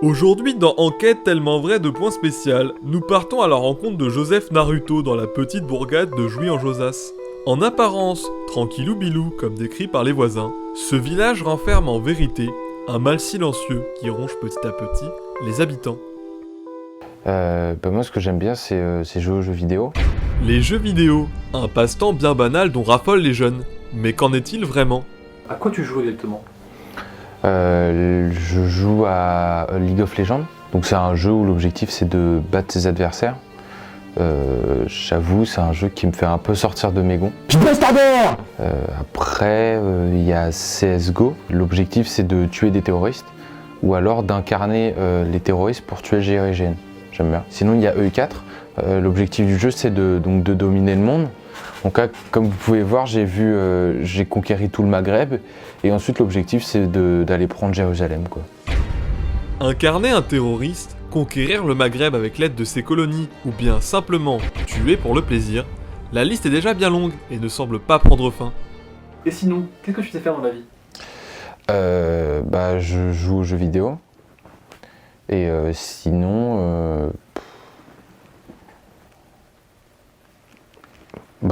Aujourd'hui, dans Enquête tellement vraie de points spécial, nous partons à la rencontre de Joseph Naruto dans la petite bourgade de Jouy-en-Josas. En apparence, tranquillou bilou comme décrit par les voisins, ce village renferme en vérité un mal silencieux qui ronge petit à petit les habitants. Moi ce que j'aime bien c'est jouer aux jeux vidéo. Les jeux vidéo, un passe-temps bien banal dont raffolent les jeunes. Mais qu'en est-il vraiment? À quoi tu joues exactement? Je joue à League of Legends, donc c'est un jeu où l'objectif c'est de battre ses adversaires. J'avoue, c'est un jeu qui me fait un peu sortir de mes gonds. Après, il y a CSGO, l'objectif c'est de tuer des terroristes, ou alors d'incarner les terroristes pour tuer le GIGN. J'aime bien. Sinon il y a EU4, l'objectif du jeu c'est de dominer le monde. Donc là, comme vous pouvez voir, j'ai conquéri tout le Maghreb, et ensuite l'objectif c'est d'aller prendre Jérusalem, quoi. Incarner un terroriste, conquérir le Maghreb avec l'aide de ses colonies, ou bien simplement tuer pour le plaisir, la liste est déjà bien longue et ne semble pas prendre fin. Et sinon, qu'est-ce que tu sais faire dans la vie? Je joue aux jeux vidéo, et sinon...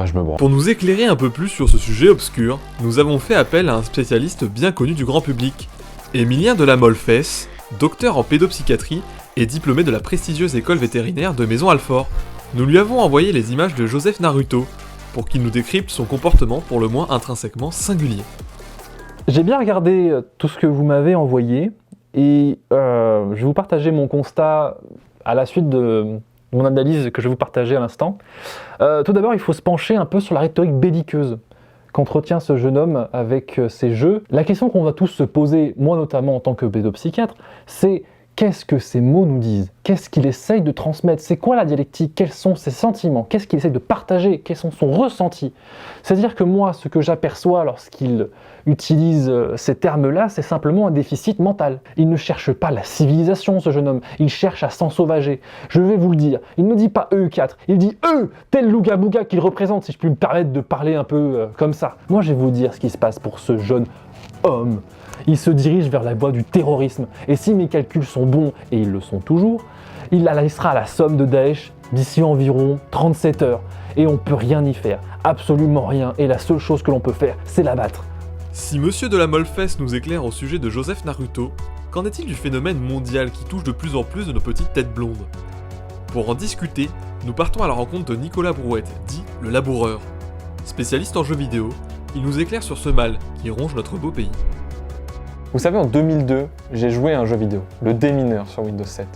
je me branle. Pour nous éclairer un peu plus sur ce sujet obscur, nous avons fait appel à un spécialiste bien connu du grand public. Émilien de la Mollefesse, docteur en pédopsychiatrie et diplômé de la prestigieuse école vétérinaire de Maison-Alfort. Nous lui avons envoyé les images de Joseph Naruto pour qu'il nous décrypte son comportement pour le moins intrinsèquement singulier. J'ai bien regardé tout ce que vous m'avez envoyé et je vais vous partager mon constat à la suite de mon analyse que je vais vous partager à l'instant. Tout d'abord, il faut se pencher un peu sur la rhétorique belliqueuse qu'entretient ce jeune homme avec ces jeux. La question qu'on va tous se poser, moi notamment en tant que pédopsychiatre, c'est qu'est-ce que ces mots nous disent? Qu'est-ce qu'il essaye de transmettre? C'est quoi la dialectique? Quels sont ses sentiments? Qu'est-ce qu'il essaye de partager? Quels sont son ressenti? C'est-à-dire que moi, ce que j'aperçois lorsqu'il utilise ces termes-là, c'est simplement un déficit mental. Il ne cherche pas la civilisation, ce jeune homme. Il cherche à s'ensauvager. Je vais vous le dire, il ne dit pas EU4, il dit eux, tel Louga-Bouga qu'il représente, si je puis me permettre de parler un peu comme ça. Moi, je vais vous dire ce qui se passe pour ce jeune homme. Il se dirige vers la voie du terrorisme. Et si mes calculs sont bons, et ils le sont toujours, il sera à la somme de Daesh d'ici environ 37 heures. Et on ne peut rien y faire, absolument rien. Et la seule chose que l'on peut faire, c'est l'abattre. Si Monsieur de la Mollefesse nous éclaire au sujet de Joseph Naruto, qu'en est-il du phénomène mondial qui touche de plus en plus de nos petites têtes blondes? Pour en discuter, nous partons à la rencontre de Nicolas Brouette, dit le laboureur. Spécialiste en jeux vidéo, il nous éclaire sur ce mal qui ronge notre beau pays. Vous savez, en 2002, j'ai joué à un jeu vidéo, le Démineur sur Windows 7.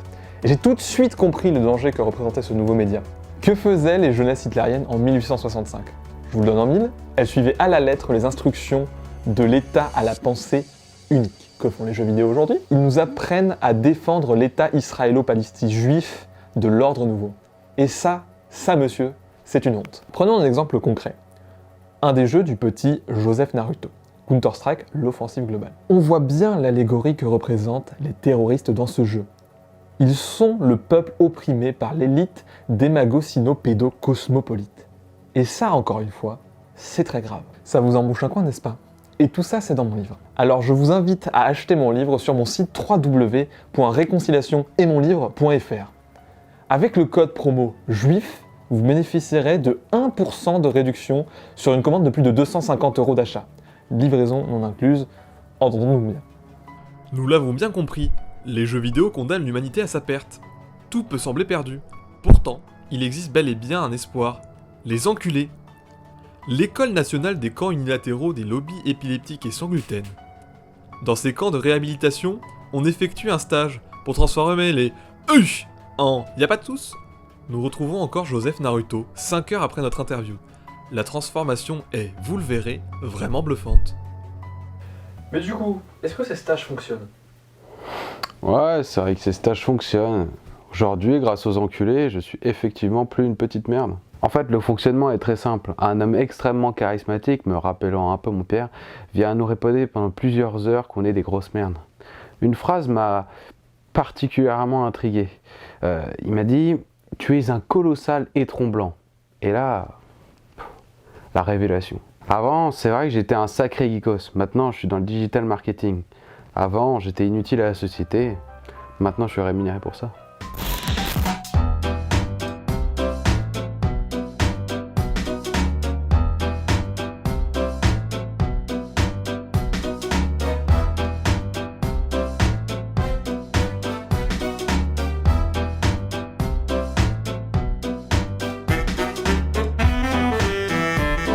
Et j'ai tout de suite compris le danger que représentait ce nouveau média. Que faisaient les jeunesses hitlériennes en 1865? Je vous le donne en mille, elles suivaient à la lettre les instructions de l'État à la pensée unique. Que font les jeux vidéo aujourd'hui? Ils nous apprennent à défendre l'État israélo-palestinien juif de l'ordre nouveau. Et ça, monsieur, c'est une honte. Prenons un exemple concret. Un des jeux du petit Joseph Naruto. Counter-Strike, l'offensive globale. On voit bien l'allégorie que représentent les terroristes dans ce jeu. Ils sont le peuple opprimé par l'élite démago-sino-pédo-cosmopolite. Et ça, encore une fois, c'est très grave. Ça vous embouche un coin, n'est-ce pas? Et tout ça, c'est dans mon livre. Alors je vous invite à acheter mon livre sur mon site www.réconciliationetmonlivre.fr. Avec le code promo JUIF, vous bénéficierez de 1% de réduction sur une commande de plus de 250 € d'achat. Livraison non incluse, entendons-nous bien. Nous l'avons bien compris, les jeux vidéo condamnent l'humanité à sa perte. Tout peut sembler perdu. Pourtant, il existe bel et bien un espoir. Les enculés. L'École nationale des camps unilatéraux des lobbies épileptiques et sans gluten. Dans ces camps de réhabilitation, on effectue un stage pour transformer les UH en y'a pas de tous. Nous retrouvons encore Joseph Naruto, 5 heures après notre interview. La transformation est, vous le verrez, vraiment bluffante. Mais du coup, est-ce que ces stages fonctionnent? Ouais, c'est vrai que ces stages fonctionnent. Aujourd'hui, grâce aux enculés, je suis effectivement plus une petite merde. En fait, le fonctionnement est très simple. Un homme extrêmement charismatique, me rappelant un peu mon père, vient nous répéter pendant plusieurs heures qu'on est des grosses merdes. Une phrase m'a particulièrement intrigué. Il m'a dit « Tu es un colossal étron blanc ». Et là, la révélation. Avant, c'est vrai que j'étais un sacré geekos. Maintenant, je suis dans le digital marketing. Avant, j'étais inutile à la société. Maintenant, je suis rémunéré pour ça.